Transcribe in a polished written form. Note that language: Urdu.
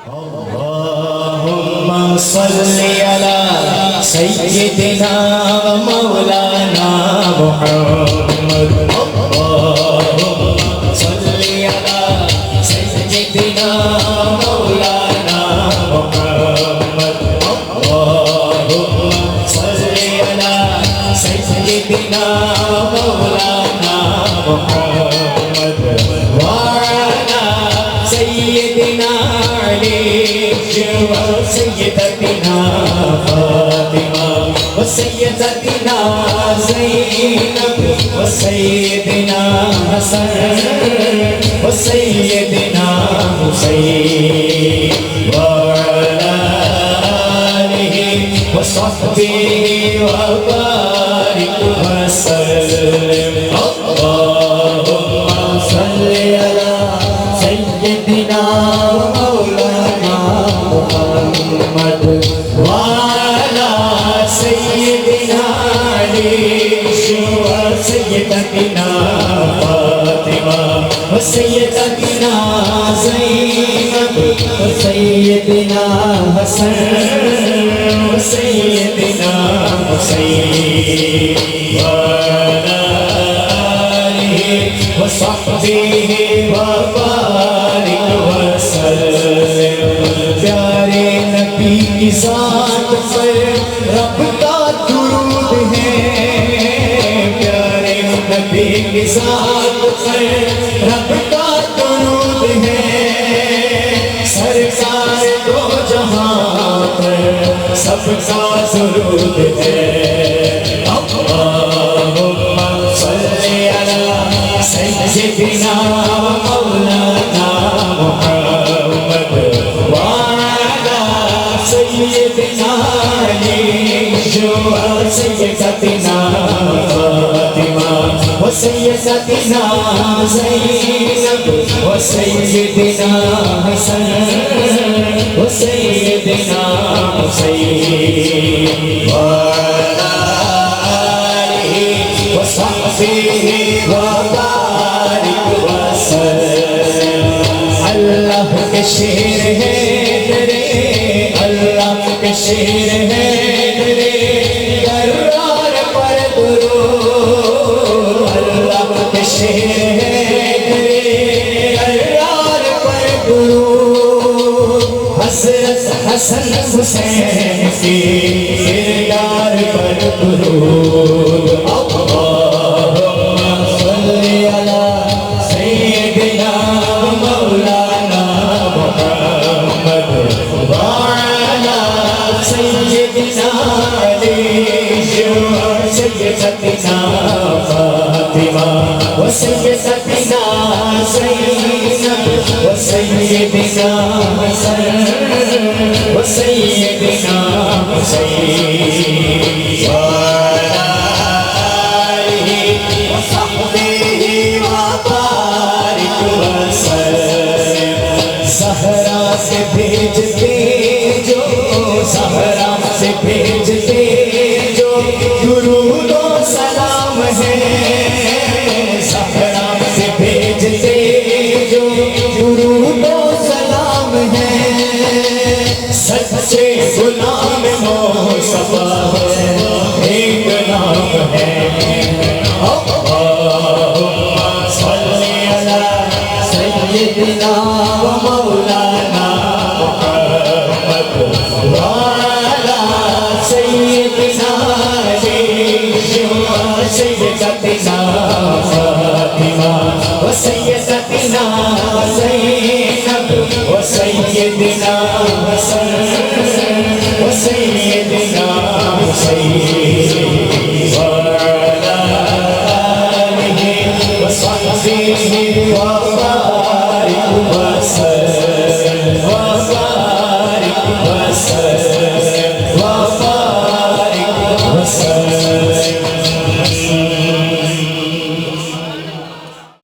اللهم صل على سيدنا ومولانا محمد اللهم صل على سيدنا مولانا محمد اللهم صل على سيدنا مولانا محمد وعلى سيدنا علي وسيدتنا فاطمة وسيدتنا زينب وسيدنا حسن وسيدنا حسين وعلى آله وصحبه وبارك وسلم اللهم صل على سيدنا مولانا محمد وعلى سيدنا علي وسيدتنا فاطمة وسيدتنا زينب وسيدنا حسن وسيدنا حسين وعلى آله وصحبه وبارك وسلم پیارے نبی کی ذات پر رب کا درود ہے پیارے نبی کی ذات پر رب کا درود ہے سرکار دو جہاں پر سب کا درود ہے اللہم صل علی سیدنا مولانا محمد وعلى سيدنا علي وسيدتنا فاطمة وسيدتنا زينب وسيدنا حسن وسيدنا حسين وعلى آله وصحبه وبارك وسلم اللہ کے شیر ہے تیرے اللہ کے شیر ہے تیرے دربار پر درود اللہ کے شیر ہے تیرے دربار پر درود حضرت حسن حسین کی دربار پر درود اللہم صل علی سیدنا مولانا محمد وعلى سيدنا علي وسيدتنا فاطمة وسيدتنا زينب وسيدنا حسن وسيدنا حسين وعلى آله وصحبه وبارك وسلم زہرا سے بھیجتے جو زہرا سے بھیجتے جو درود و سلام ہے زہرا سے بھیجتے جو درود و سلام ہے سچے غلام مصطفیٰ ہے ایک نام ہے اللہم صل علی سیدنا مولانا محمد وعلى سيدنا علي وسيدتنا فاطمة وسيدتنا